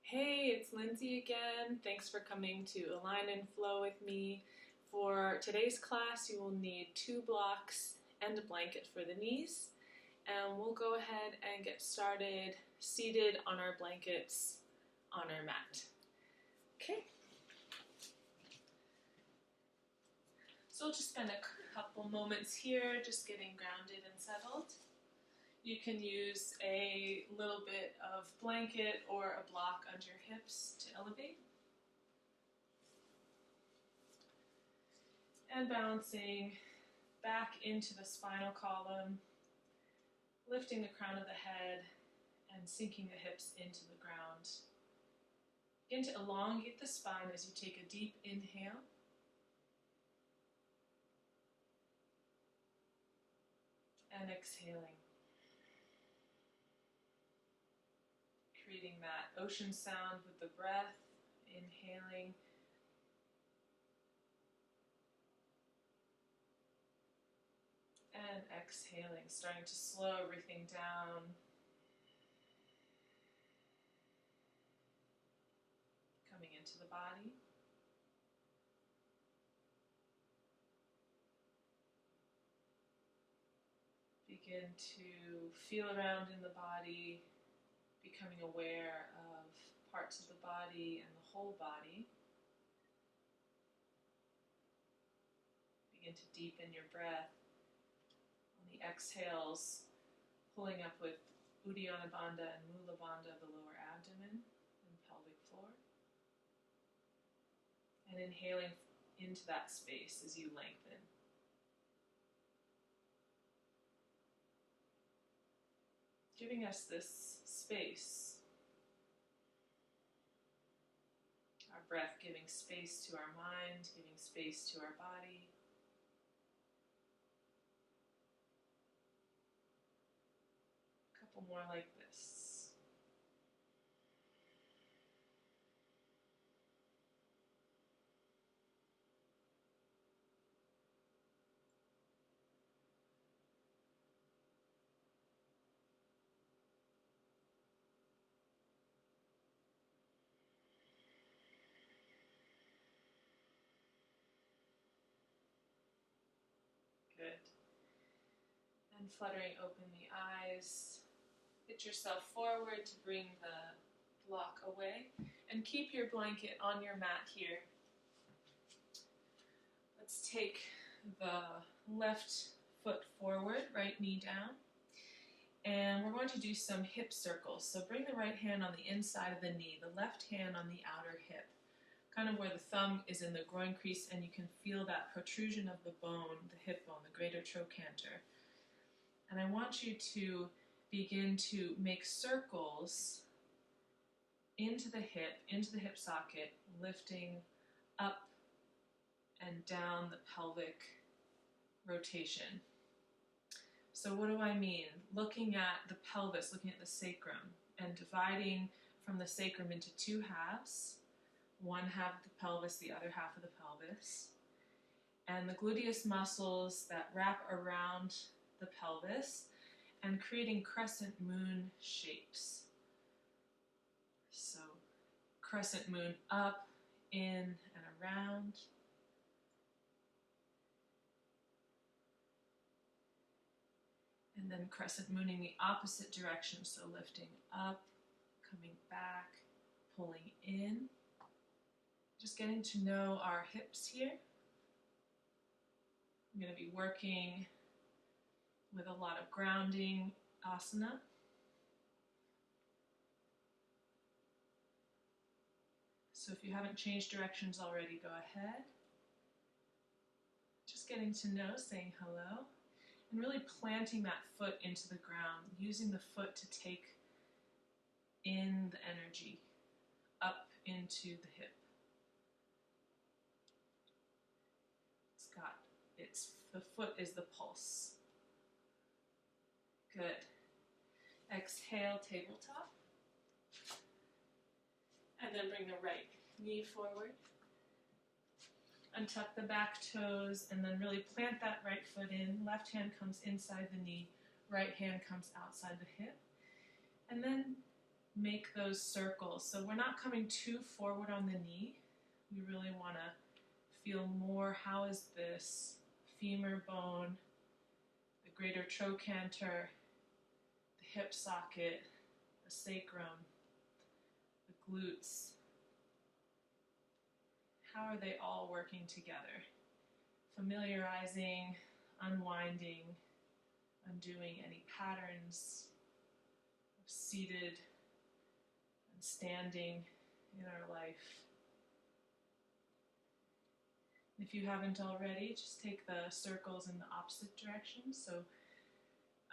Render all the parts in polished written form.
Hey, it's Lindsay again. Thanks for coming to Align and Flow with me. For today's class, you will need 2 blocks and a blanket for the knees. And we'll go ahead and get started seated on our blankets on our mat. Okay. So we'll just spend a couple moments here just getting grounded and settled. You can use a little bit of blanket or a block under your hips to elevate. And balancing back into the spinal column, lifting the crown of the head and sinking the hips into the ground. Begin to elongate the spine as you take a deep inhale. And exhaling. Creating that ocean sound with the breath, inhaling. And exhaling, starting to slow everything down. Coming into the body. Begin to feel around in the body, becoming aware of parts of the body and the whole body. Begin to deepen your breath. On the exhales, pulling up with Uddiyana Bandha and Mula Bandha, the lower abdomen and pelvic floor. And inhaling into that space as you lengthen. Giving us this space. Our breath giving space to our mind, giving space to our body. A couple more like this. Good. And fluttering open the eyes. Hit yourself forward to bring the block away. And keep your blanket on your mat here. Let's take the left foot forward, right knee down. And we're going to do some hip circles. So bring the right hand on the inside of the knee, the left hand on the outer hip. Kind of where the thumb is in the groin crease, and you can feel that protrusion of the bone, the hip bone, the greater trochanter. And I want you to begin to make circles into the hip socket, lifting up and down the pelvic rotation. So what do I mean? Looking at the pelvis, looking at the sacrum, and dividing from the sacrum into 2 halves. One half of the pelvis, the other half of the pelvis. And the gluteus muscles that wrap around the pelvis and creating crescent moon shapes. So crescent moon up, in, and around. And then crescent mooning the opposite direction, so lifting up, coming back, pulling in. Just getting to know our hips here. I'm going to be working with a lot of grounding asana. So if you haven't changed directions already, go ahead. Just getting to know, saying hello, and really planting that foot into the ground, using the foot to take in the energy up into the hip. The foot is the pulse. Good. Exhale, tabletop. And then bring the right knee forward. Untuck the back toes and then really plant that right foot in. Left hand comes inside the knee, right hand comes outside the hip. And then make those circles. So we're not coming too forward on the knee. We really want to feel more, how is this femur bone, the greater trochanter, the hip socket, the sacrum, the glutes, how are they all working together? Familiarizing, unwinding, undoing any patterns of seated and standing in our life. If you haven't already, just take the circles in the opposite direction. So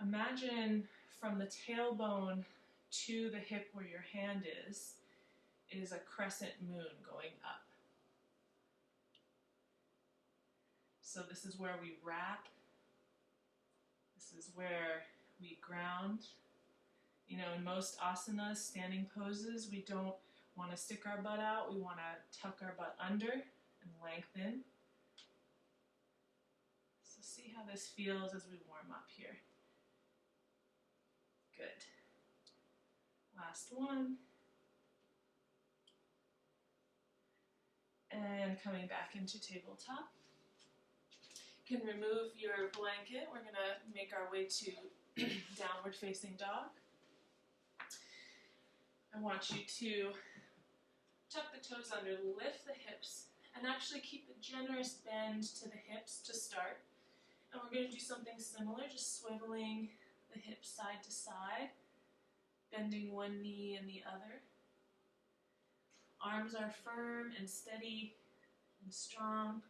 imagine from the tailbone to the hip where your hand is a crescent moon going up. So this is where we wrap. This is where we ground. You know, in most asanas, standing poses, we don't want to stick our butt out. We want to tuck our butt under and lengthen. So see how this feels as we warm up here. Good. Last one. And coming back into tabletop. You can remove your blanket. We're going to make our way to downward facing dog. I want you to tuck the toes under, lift the hips, and actually keep a generous bend to the hips to start. And we're going to do something similar, just swiveling the hips side to side, bending one knee and the other. Arms are firm and steady and strong.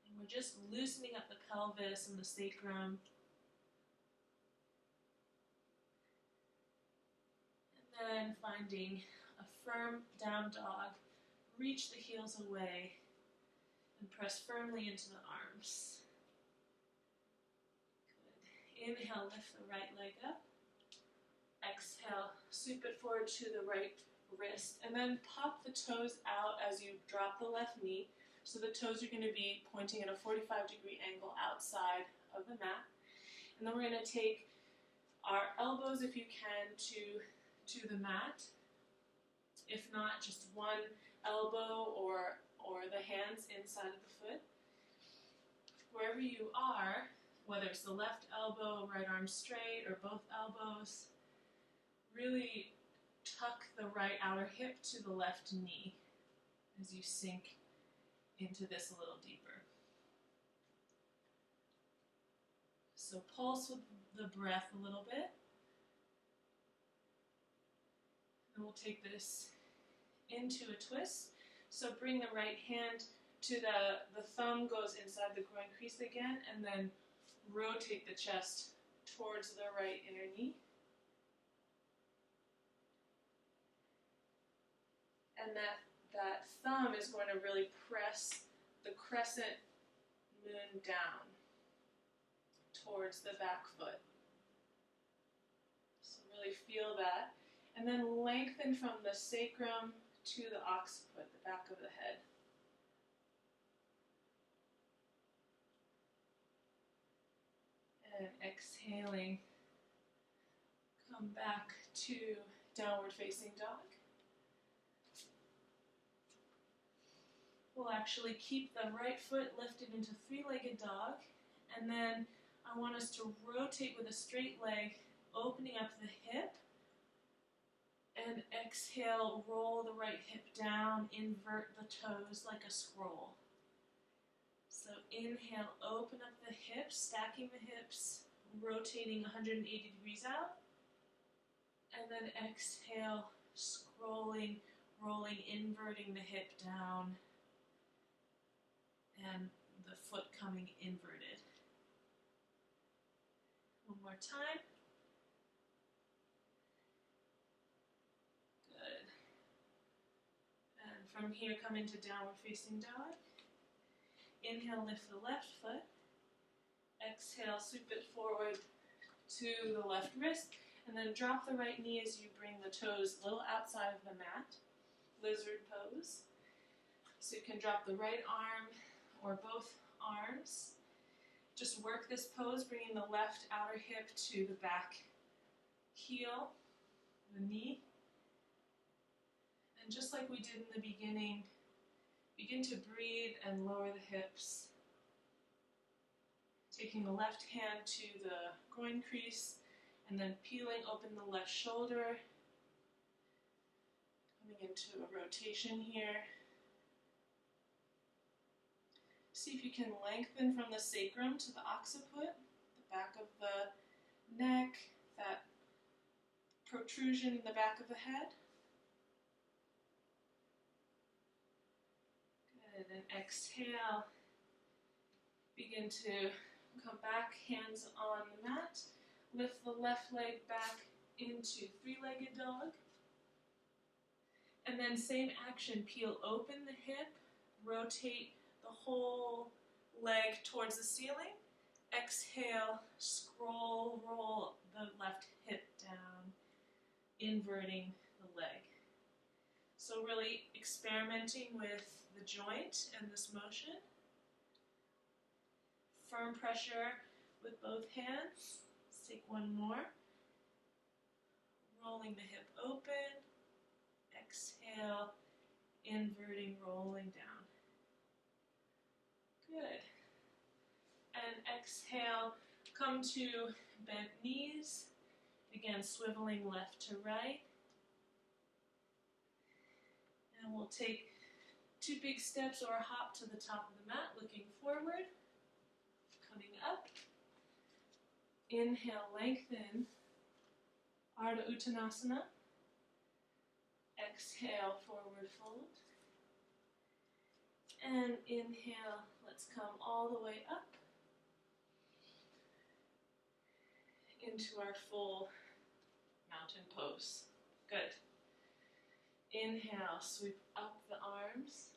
And we're just loosening up the pelvis and the sacrum. And then finding a firm down dog. Reach the heels away and press firmly into the arms. Good. Inhale, lift the right leg up. Exhale, sweep it forward to the right wrist, and then pop the toes out as you drop the left knee. So the toes are going to be pointing at a 45-degree angle outside of the mat. And then we're going to take our elbows, if you can, to the mat. If not, just one elbow or the hands inside of the foot. Wherever you are, whether it's the left elbow, right arm straight, or both elbows, really tuck the right outer hip to the left knee as you sink into this a little deeper. So pulse with the breath a little bit. And we'll take this into a twist. So bring the right hand to the thumb goes inside the groin crease again, and then rotate the chest towards the right inner knee. And that thumb is going to really press the crescent moon down towards the back foot. So really feel that. And then lengthen from the sacrum to the occiput, the back of the head. And exhaling, come back to downward facing dog. We'll actually keep the right foot lifted into three-legged dog, and then I want us to rotate with a straight leg, opening up the hip, and exhale, roll the right hip down, invert the toes like a scroll. So inhale, open up the hips, stacking the hips, rotating 180 degrees out, and then exhale, scrolling, rolling, inverting the hip down, and the foot coming inverted. One more time. Good. And from here, come into downward facing dog. Inhale, lift the left foot. Exhale, sweep it forward to the left wrist, and then drop the right knee as you bring the toes a little outside of the mat. Lizard pose. So you can drop the right arm or both arms. Just work this pose, bringing the left outer hip to the back heel. the knee. And just like we did in the beginning, begin to breathe and lower the hips. Taking the left hand to the groin crease and then peeling open the left shoulder. Coming into a rotation here. See if you can lengthen from the sacrum to the occiput, the back of the neck, that protrusion in the back of the head. Good, and exhale. Begin to come back, hands on the mat. Lift the left leg back into three-legged dog. And then same action, peel open the hip, rotate the whole leg towards the ceiling. Exhale, scroll, roll the left hip down, inverting the leg. So really experimenting with the joint and this motion. Firm pressure with both hands. Let's take one more. Rolling the hip open. Exhale, inverting, rolling down. Good. And exhale, come to bent knees. Again, swiveling left to right. And we'll take two big steps or a hop to the top of the mat, looking forward. Coming up. Inhale, lengthen. Ardha Uttanasana. Exhale, forward fold. And inhale, let's come all the way up into our full mountain pose. Good. Inhale, sweep up the arms.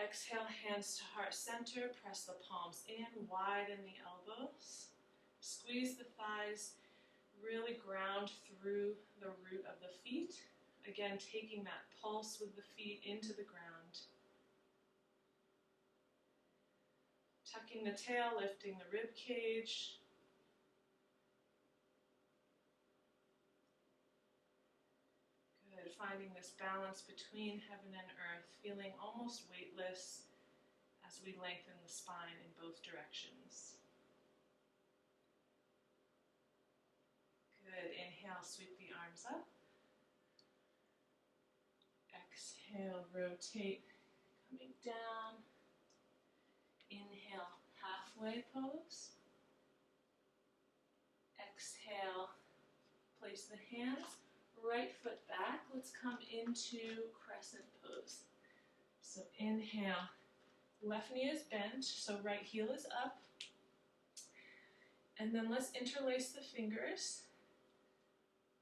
Exhale, hands to heart center, press the palms in, widen the elbows. Squeeze the thighs, really ground through the root of the feet. Again, taking that pulse with the feet into the ground. Tucking the tail, lifting the rib cage. Good, finding this balance between heaven and earth, feeling almost weightless as we lengthen the spine in both directions. Good, inhale, sweep the arms up. Exhale, rotate, coming down. Inhale, halfway pose. Exhale, place the hands, right foot back. Let's come into Crescent Pose. So inhale, left knee is bent, so right heel is up. And then let's interlace the fingers.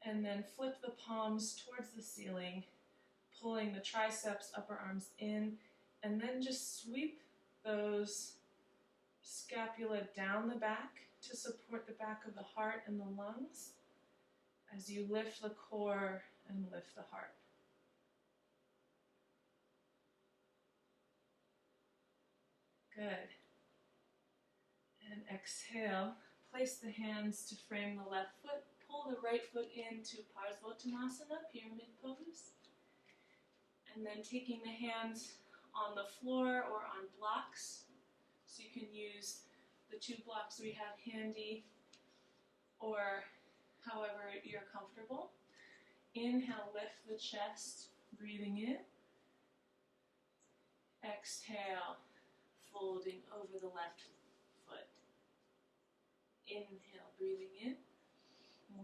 And then flip the palms towards the ceiling, pulling the triceps, upper arms in, and then just sweep those scapula down the back to support the back of the heart and the lungs as you lift the core and lift the heart. Good. And exhale, place the hands to frame the left foot. Pull the right foot into Parsvottanasana, pyramid pose. And then taking the hands on the floor or on blocks. So you can use the two blocks we have handy or however you're comfortable. Inhale, lift the chest, breathing in. Exhale, folding over the left foot. Inhale, breathing in.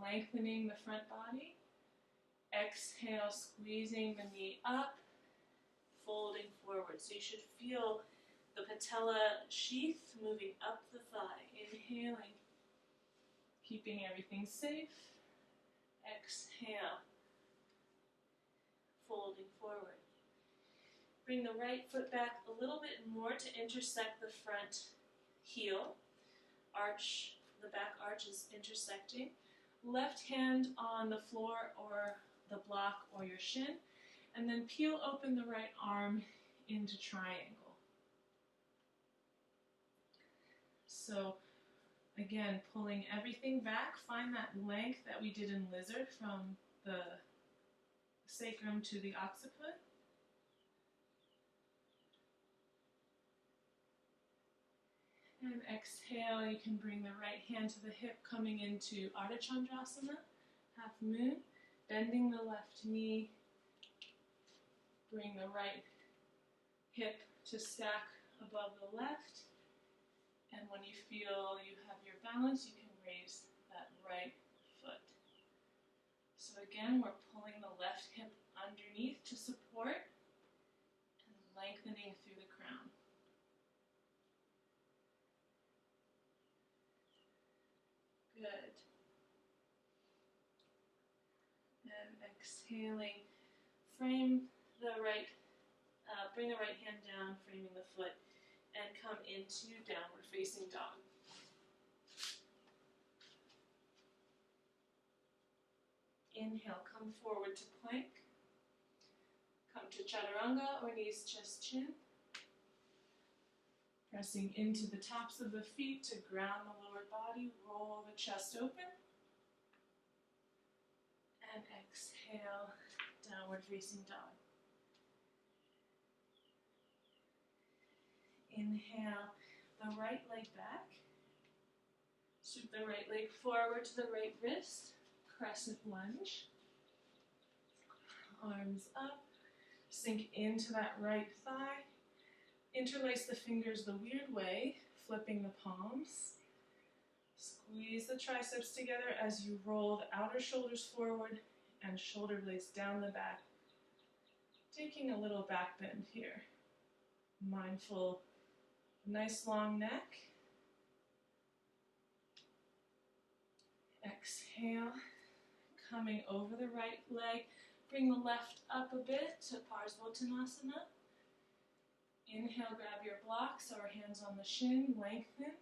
Lengthening the front body. Exhale, squeezing the knee up, folding forward. So you should feel the patella sheath moving up the thigh. Inhaling, keeping everything safe. Exhale, folding forward. Bring the right foot back a little bit more to intersect the front heel. Arch, the back arch is intersecting. Left hand on the floor or the block or your shin, and then peel open the right arm into triangle. So Again, pulling everything back. Find that length that we did in lizard from the sacrum to the occiput. And exhale, you can bring the right hand to the hip, coming into Ardha Chandrasana, half moon, bending the left knee, bring the right hip to stack above the left, and when you feel you have your balance, you can raise that right foot. So again, we're pulling the left hip underneath to support and lengthening through the crown. Good. And exhaling, bring the right hand down, framing the foot, and come into downward facing dog. Inhale, come forward to plank. Come to chaturanga or knees, chest, chin. Pressing into the tops of the feet to ground the lower body, roll the chest open. And exhale, downward facing dog. Inhale, the right leg back. Sweep the right leg forward to the right wrist. Crescent lunge. Arms up. Sink into that right thigh. Interlace the fingers the weird way, flipping the palms. Squeeze the triceps together as you roll the outer shoulders forward and shoulder blades down the back. Taking a little back bend here. Mindful, nice long neck. Exhale, coming over the right leg. Bring the left up a bit to Parsvottanasana. Inhale, grab your blocks or hands on the shin, lengthen.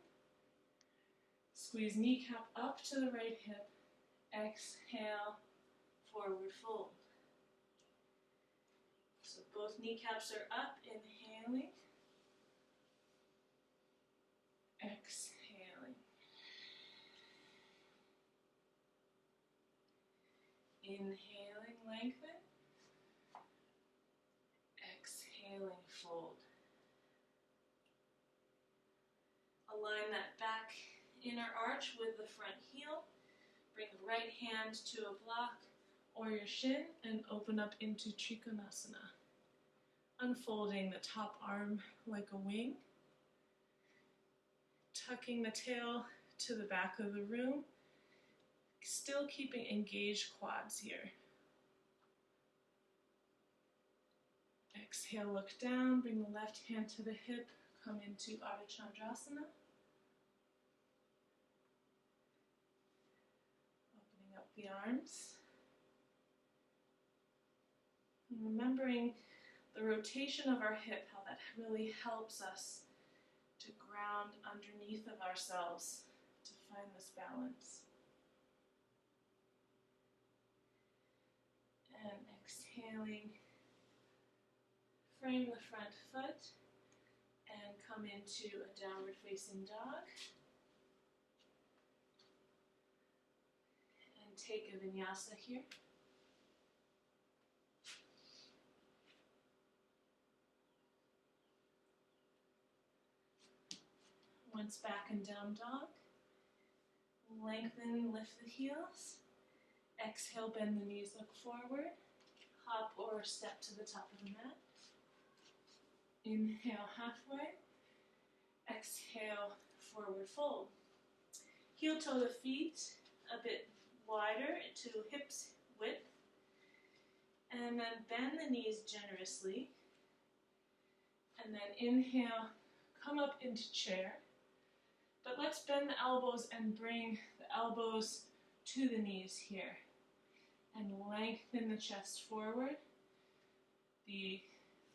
Squeeze kneecap up to the right hip. Exhale, forward fold. So both kneecaps are up, inhaling. Exhaling. Inhaling, lengthen. Exhaling, fold. Align that back inner arch with the front heel. Bring the right hand to a block or your shin and open up into Trikonasana. Unfolding the top arm like a wing. Tucking the tail to the back of the room. Still keeping engaged quads here. Exhale, look down, bring the left hand to the hip, come into Ardha Chandrasana. Opening up the arms. And remembering the rotation of our hip, how that really helps us to ground underneath of ourselves to find this balance. And exhaling, frame the front foot and come into a downward facing dog. And take a vinyasa here. Once back and down dog. Lengthen, lift the heels. Exhale, bend the knees, look forward. Hop or step to the top of the mat. Inhale, halfway. Exhale, forward fold. Heel toe the feet a bit wider to hips width. And then bend the knees generously. And then inhale, come up into chair. But let's bend the elbows and bring the elbows to the knees here. And lengthen the chest forward. The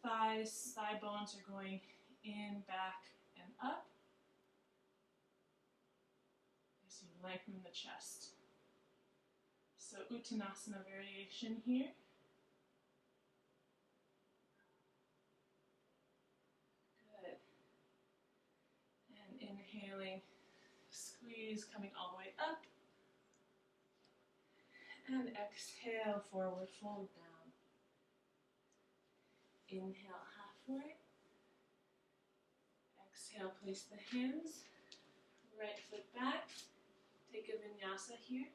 thighs, thigh bones are going in, back, and up. As you lengthen the chest. So Uttanasana variation here. Good. And inhaling, squeeze Squeeze, coming all the way up. And exhale, forward fold down. Inhale, halfway. Exhale, place the hands. Right foot back. Take a vinyasa here.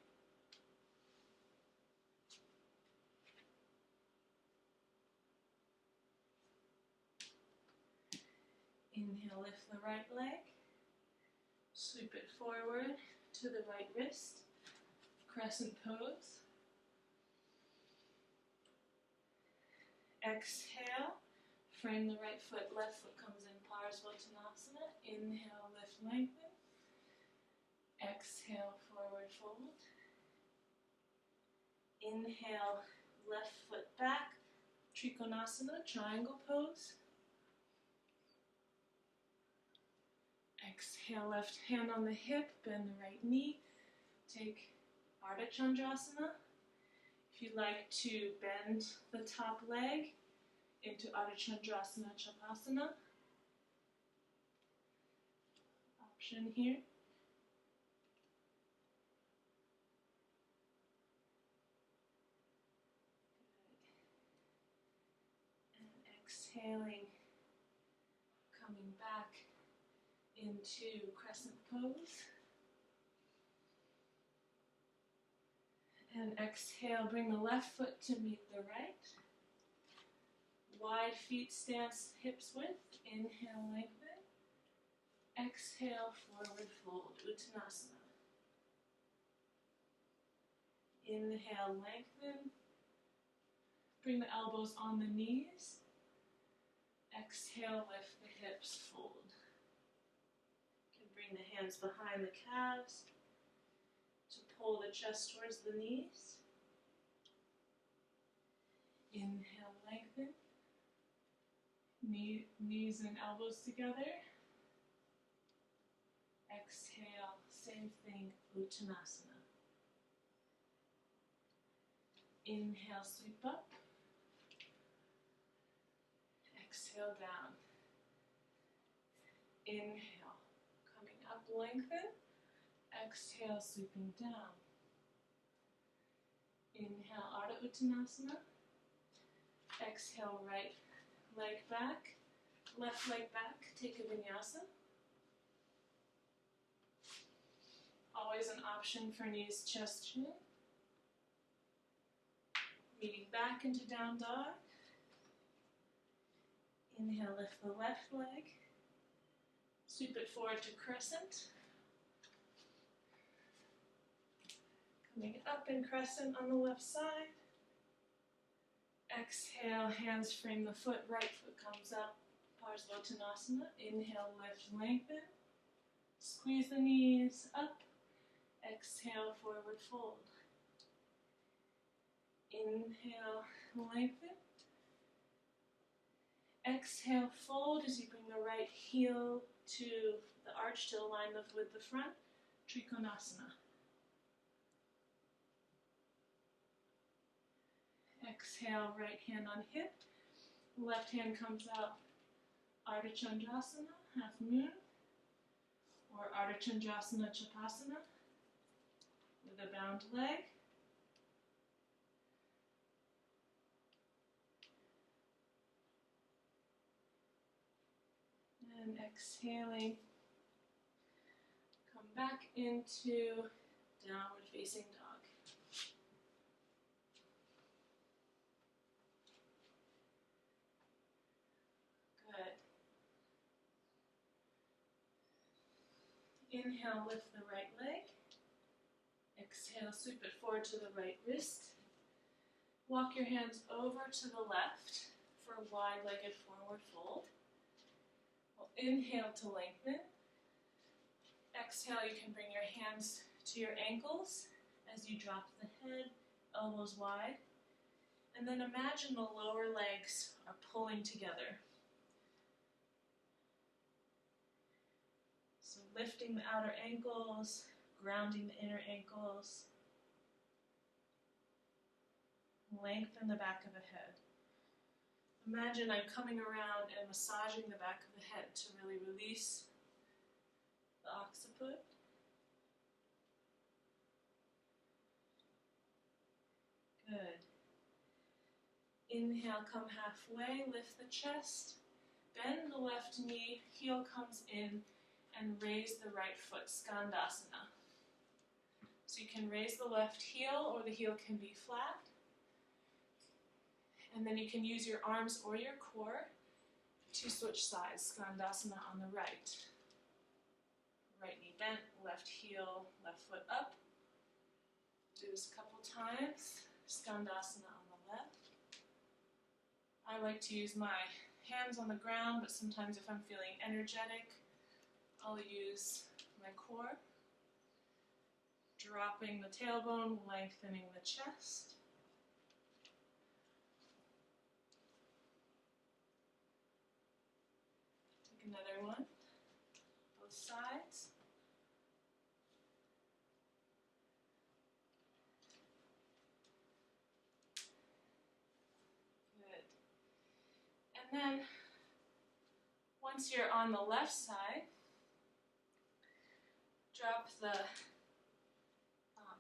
Inhale, lift the right leg. Sweep it forward to the right wrist. Crescent pose. Exhale, frame the right foot, left foot comes in Parsvottanasana. Inhale, lift, lengthen. Exhale, forward fold. Inhale, left foot back, Trikonasana, triangle pose. Exhale, left hand on the hip, bend the right knee. Take Ardha Chandrasana. If you'd like to bend the top leg into Ardha Chandrasana Chapasana. Option here. Good. And exhaling, coming back into Crescent Pose. And exhale, bring the left foot to meet the right. Wide feet stance, hips width. Inhale, lengthen. Exhale, forward fold, Uttanasana. Inhale, lengthen. Bring the elbows on the knees. Exhale, lift the hips, fold. You can bring the hands behind the calves to pull the chest towards the knees. Inhale, lengthen. Knees and elbows together. Exhale, same thing, Uttanasana. Inhale, sweep up. Exhale, down. Inhale, coming up, lengthen. Exhale, sweeping down. Inhale, Ardha Uttanasana. Exhale, right leg back, left leg back, take a vinyasa. Always an option for knees, chest, chin. Meeting back into down dog. Inhale, lift the left leg. Sweep it forward to crescent. Coming up in crescent on the left side. Exhale, hands frame the foot, right foot comes up, Parsvottanasana. Inhale, lift, lengthen. Squeeze the knees up. Exhale, forward fold. Inhale, lengthen. Exhale, fold as you bring the right heel to the arch to align with the front, Trikonasana. Exhale, right hand on hip, left hand comes out, Ardha Chandrasana, half moon, or Ardha Chandrasana Chapasana, with a bound leg. And exhaling, come back into downward facing dog. Inhale, lift the right leg. Exhale, sweep it forward to the right wrist. Walk your hands over to the left for a wide-legged forward fold. We'll inhale to lengthen. Exhale, you can bring your hands to your ankles as you drop the head, elbows wide. And then imagine the lower legs are pulling together. So lifting the outer ankles, grounding the inner ankles. Lengthen the back of the head. Imagine I'm coming around and massaging the back of the head to really release the occiput. Good. Inhale, come halfway, lift the chest, bend the left knee, heel comes in, and raise the right foot, Skandasana. So you can raise the left heel, or the heel can be flat. And then you can use your arms or your core to switch sides, Skandasana on the right. Right knee bent, left heel, left foot up. Do this a couple times, Skandasana on the left. I like to use my hands on the ground, but sometimes if I'm feeling energetic, I'll use my core. Dropping the tailbone, lengthening the chest. Take another one, both sides. Good. And then, once you're on the left side,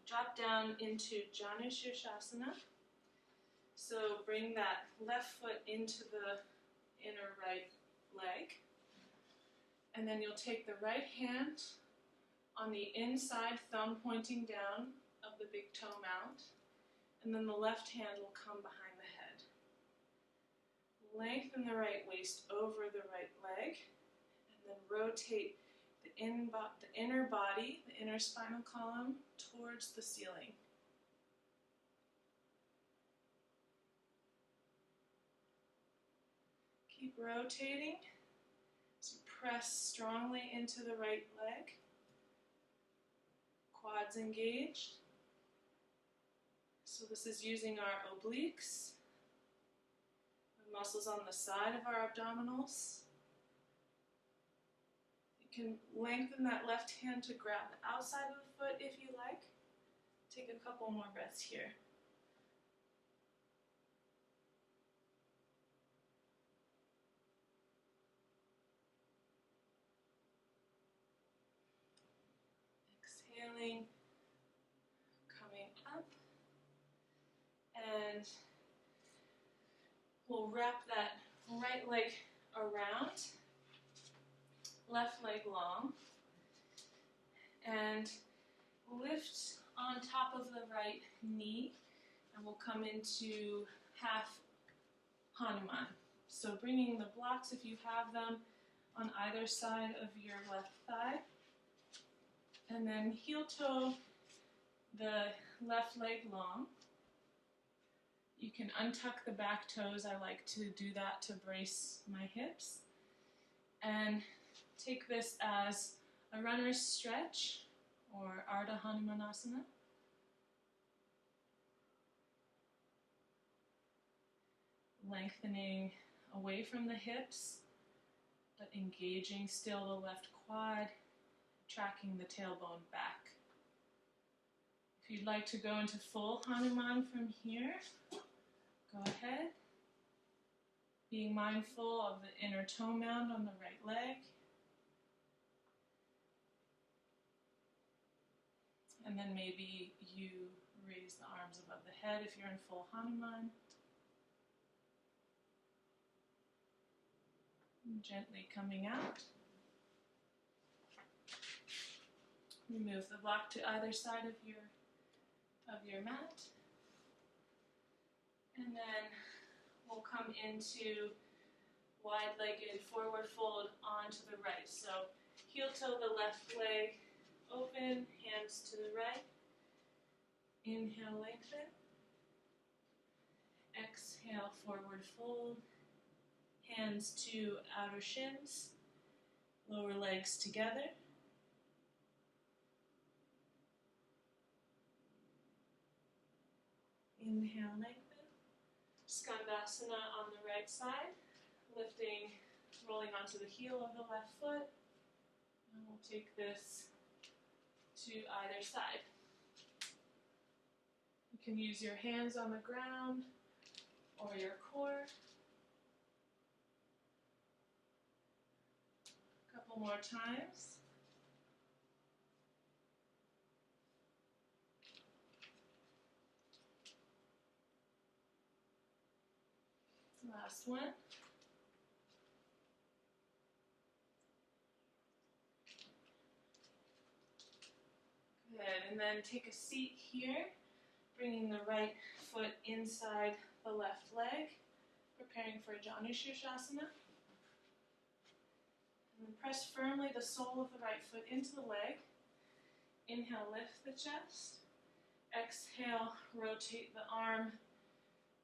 drop down into Janu Shirshasana. So bring that left foot into the inner right leg. And then you'll take the right hand on the inside, thumb pointing down of the big toe mount. And then the left hand will come behind the head. Lengthen the right waist over the right leg. And then rotate the inner body, the inner spinal column, towards the ceiling. Keep rotating. So press strongly into the right leg. Quads engaged. So this is using our obliques, the muscles on the side of our abdominals. You can lengthen that left hand to grab the outside of the foot if you like. Take a couple more breaths here. Exhaling, coming up, and we'll wrap that right leg around, left leg long, and lift on top of the right knee, and we'll come into half Hanuman. So bringing the blocks, if you have them, on either side of your left thigh, and then heel toe the left leg long. You can untuck the back toes. I like to do that to brace my hips. And take this as a runner's stretch, or Ardha Hanumanasana. Lengthening away from the hips, but engaging still the left quad, tracking the tailbone back. If you'd like to go into full Hanuman from here, go ahead. Being mindful of the inner toe mound on the right leg. And then maybe you raise the arms above the head if you're in full Hanuman. Gently coming out. Remove the block to either side of your mat. And then we'll come into wide-legged forward fold onto the right. So heel toe the left leg open, hands to the right. Inhale, lengthen. Exhale, forward fold. Hands to outer shins. Lower legs together. Inhale, lengthen. Skandasana on the right side. Lifting, rolling onto the heel of the left foot. And we'll take this to either side. You can use your hands on the ground or your core. A couple more times. Last one. Good, and then take a seat here, bringing the right foot inside the left leg, preparing for Janu Shirshasana. And then press firmly the sole of the right foot into the leg. Inhale, lift the chest. Exhale, rotate the arm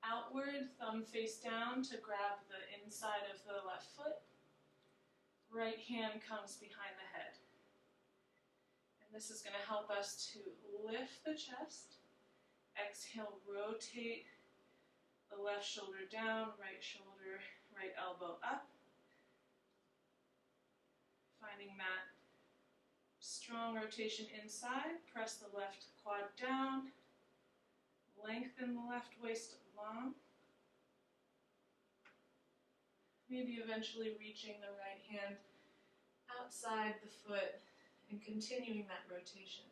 outward, thumb face down to grab the inside of the left foot. Right hand comes behind the head. And this is going to help us to lift the chest. Exhale, rotate the left shoulder down, right elbow up. Finding that strong rotation inside, press the left quad down, lengthen the left waist long, maybe eventually reaching the right hand outside the foot and continuing that rotation.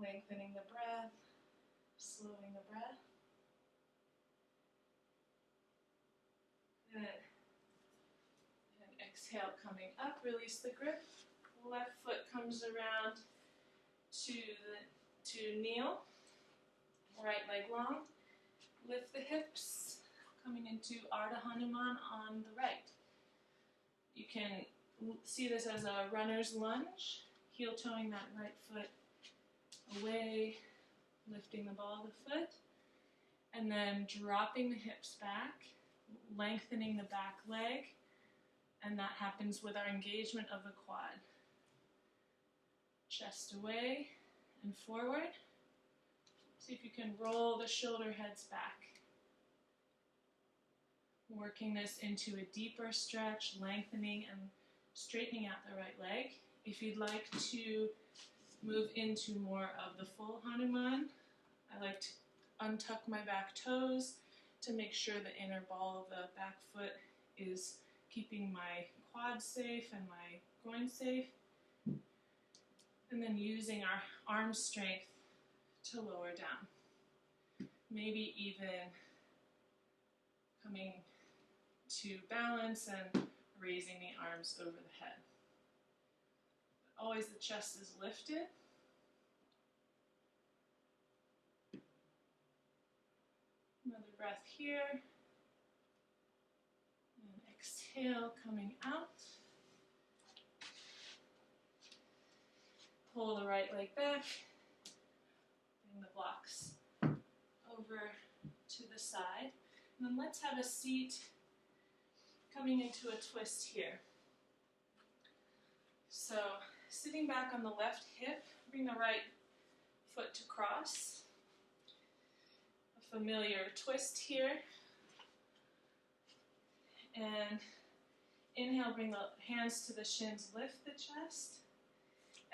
Lengthening the breath, slowing the breath. Good. And exhale, coming up, release the grip. Left foot comes around to kneel. Right leg long. Lift the hips, coming into Ardha Hanuman on the right. You can see this as a runner's lunge, heel toeing that right foot away, lifting the ball of the foot, and then dropping the hips back, lengthening the back leg, and that happens with our engagement of the quad. Chest away and forward. See if you can roll the shoulder heads back. Working this into a deeper stretch, lengthening and straightening out the right leg. If you'd like to move into more of the full Hanuman, I like to untuck my back toes to make sure the inner ball of the back foot is keeping my quads safe and my groin safe. And then using our arm strength to lower down. Maybe even coming to balance and raising the arms over the head. But always the chest is lifted. Another breath here. And exhale, coming out. Pull the right leg back. Bring the blocks over to the side. And then let's have a seat coming into a twist here. So sitting back on the left hip, bring the right foot to cross. A familiar twist here. And inhale, bring the hands to the shins, lift the chest.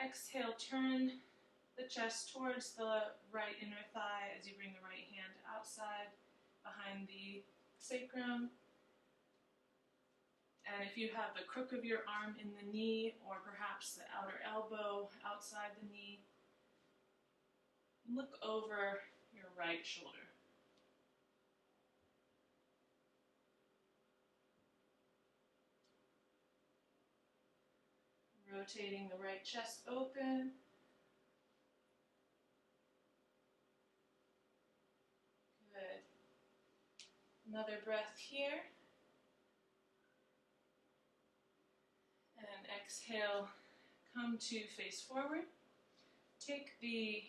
Exhale, turn the chest towards the right inner thigh as you bring the right hand outside behind the sacrum. And if you have the crook of your arm in the knee or perhaps the outer elbow outside the knee, look over your right shoulder. Rotating the right chest open. Good. Another breath here. And exhale, come to face forward. Take the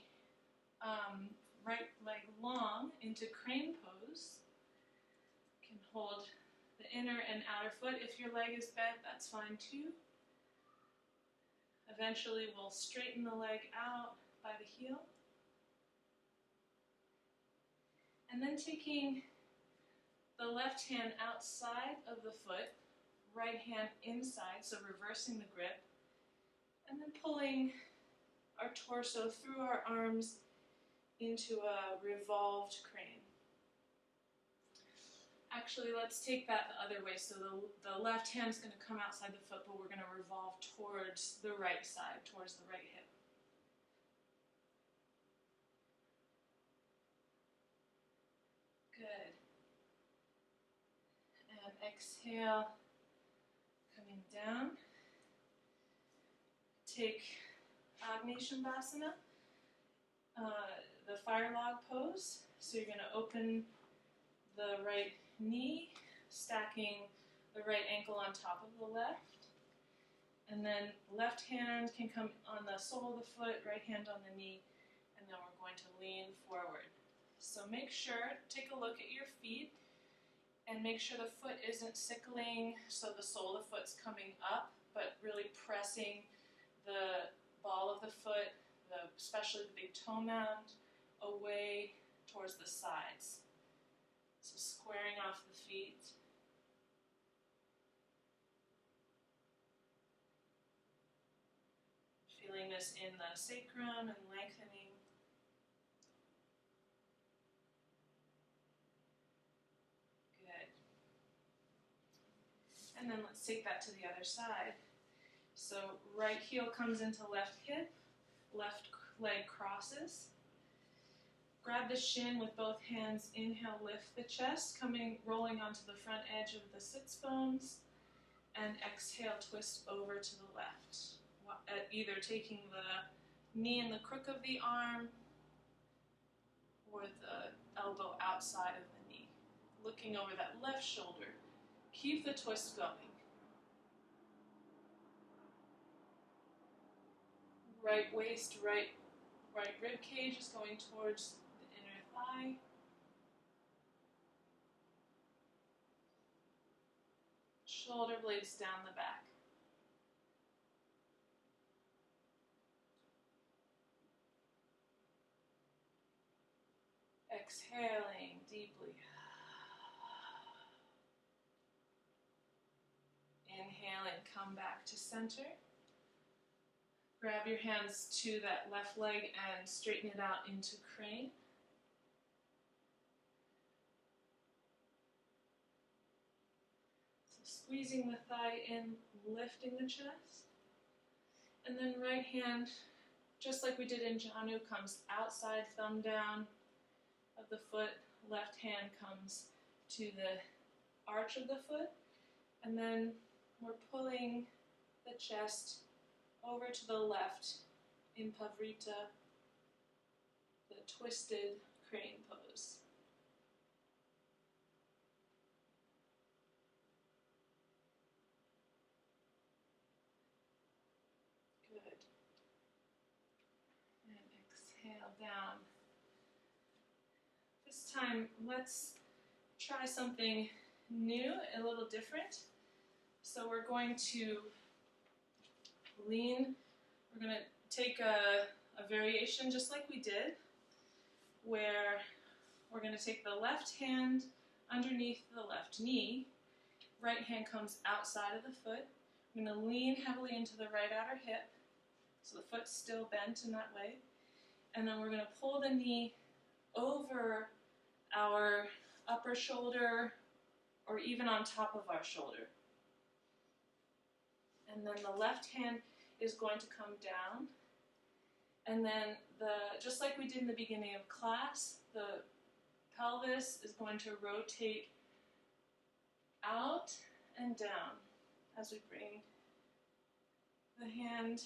right leg long into crane pose. You can hold the inner and outer foot. If your leg is bent, that's fine too. Eventually we'll straighten the leg out by the heel. And then taking the left hand outside of the foot, right hand inside, so reversing the grip, and then pulling our torso through our arms into a revolved crane. Actually, let's take that the other way. So the left hand's going to come outside the foot, but we're going to revolve towards the right side, towards the right hip. Good. And exhale, coming down. Take Agni Shavasana, the fire log pose. So you're going to open the right knee, stacking the right ankle on top of the left. And then left hand can come on the sole of the foot, right hand on the knee, and then we're going to lean forward. So make sure, take a look at your feet, and make sure the foot isn't sickling, so the sole of the foot's coming up, but really pressing the ball of the foot, especially the big toe mound, away towards the sides. So squaring off the feet. Feeling this in the sacrum and lengthening. Good. And then let's take that to the other side. So right heel comes into left hip, left leg crosses. Grab the shin with both hands, inhale, lift the chest, rolling onto the front edge of the sits bones, and exhale, twist over to the left. Either taking the knee in the crook of the arm or the elbow outside of the knee. Looking over that left shoulder. Keep the twist going. Right waist, right rib cage is going towards the inner thigh. Shoulder blades down the back. Exhaling deeply. Inhaling, come back to center. Grab your hands to that left leg and straighten it out into crane. So squeezing the thigh in, lifting the chest. And then right hand, just like we did in Janu, comes outside, thumb down of the foot. Left hand comes to the arch of the foot. And then we're pulling the chest over to the left in Pavrita, the twisted crane pose. Good. And exhale down. This time, let's try something new, a little different. So we're going to lean. We're going to take a variation just like we did, where we're going to take the left hand underneath the left knee. Right hand comes outside of the foot. We're going to lean heavily into the right outer hip, so the foot's still bent in that way. And then we're going to pull the knee over our upper shoulder or even on top of our shoulder. And then the left hand is going to come down. And then, just like we did in the beginning of class, the pelvis is going to rotate out and down as we bring the hand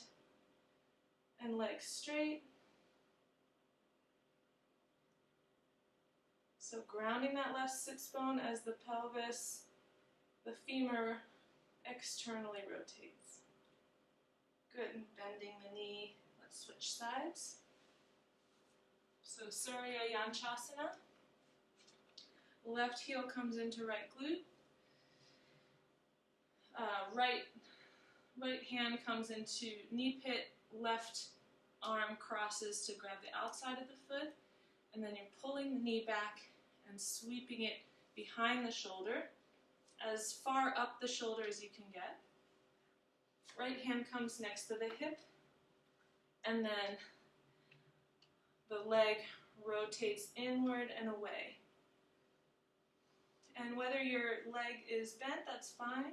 and leg straight. So grounding that left sits bone as the pelvis, the femur externally rotates. Good, and bending the knee. Let's switch sides. So Surya Yanchasana. Left heel comes into right glute. Right hand comes into knee pit. Left arm crosses to grab the outside of the foot. And then you're pulling the knee back and sweeping it behind the shoulder, as far up the shoulder as you can get. Right hand comes next to the hip, and then the leg rotates inward and away. And whether your leg is bent, that's fine.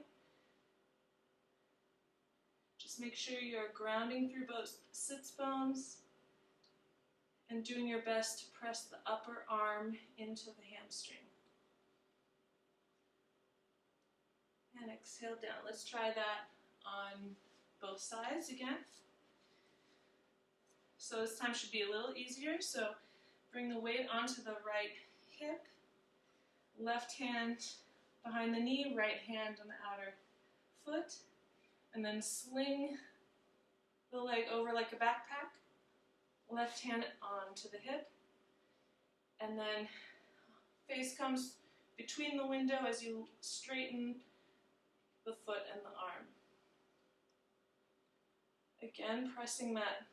Just make sure you're grounding through both sits bones and doing your best to press the upper arm into the hamstring. And exhale down. Let's try that on both sides again. So this time should be a little easier. So bring the weight onto the right hip, left hand behind the knee, right hand on the outer foot, and then sling the leg over like a backpack, left hand onto the hip, and then face comes between the window as you straighten the foot and the arm. Again, pressing that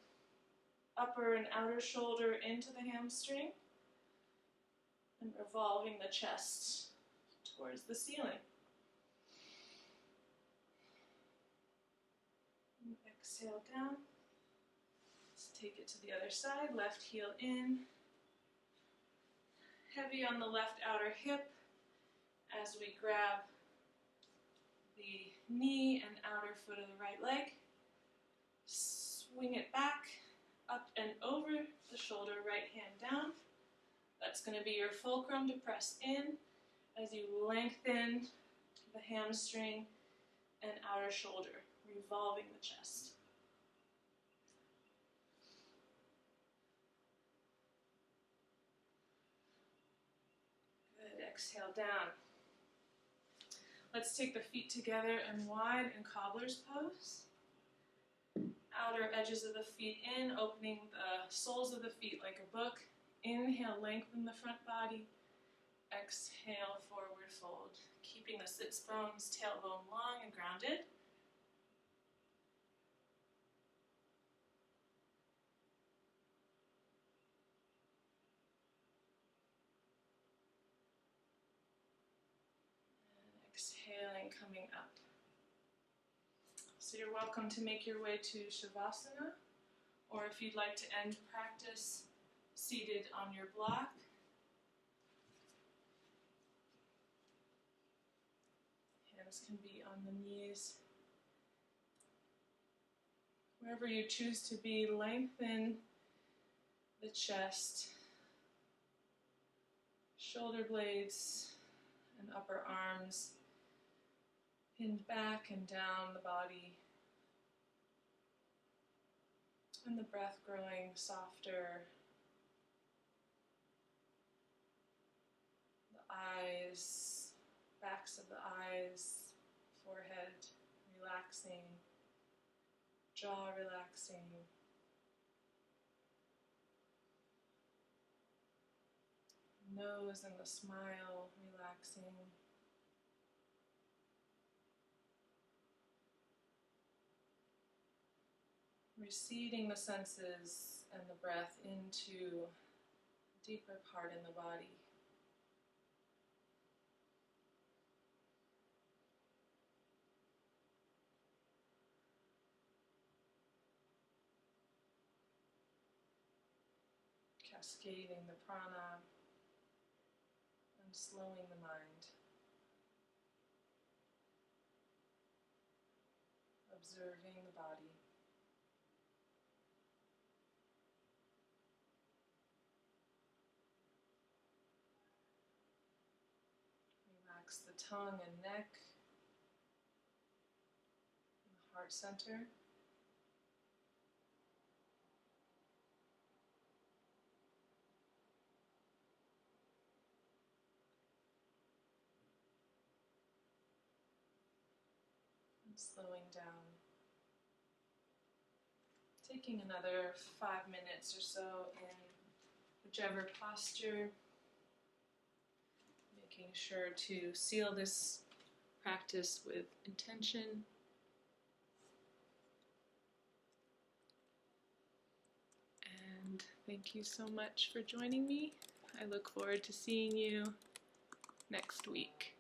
upper and outer shoulder into the hamstring and revolving the chest towards the ceiling. And exhale down. Let's take it to the other side. Left heel in. Heavy on the left outer hip as we grab the knee and outer foot of the right leg. Swing it back, up and over the shoulder, right hand down. That's going to be your fulcrum to press in as you lengthen the hamstring and outer shoulder, revolving the chest. Good, exhale down. Let's take the feet together and wide in cobbler's pose. Outer edges of the feet in, opening the soles of the feet like a book. Inhale, lengthen the front body. Exhale, forward fold. Keeping the sits bones, tailbone long and grounded. And exhaling, coming up. So you're welcome to make your way to Shavasana, or if you'd like to end practice seated on your block. Hands can be on the knees. Wherever you choose to be, lengthen the chest, shoulder blades and upper arms pinned back and down the body, and the breath growing softer. The eyes, backs of the eyes, forehead relaxing, jaw relaxing. Nose and the smile relaxing. Receding the senses and the breath into a deeper part in the body. Cascading the prana and slowing the mind. Observing the body. Relax the tongue and neck, and the heart center. And slowing down. Taking another 5 minutes or so in whichever posture. Making sure to seal this practice with intention. And thank you so much for joining me. I look forward to seeing you next week.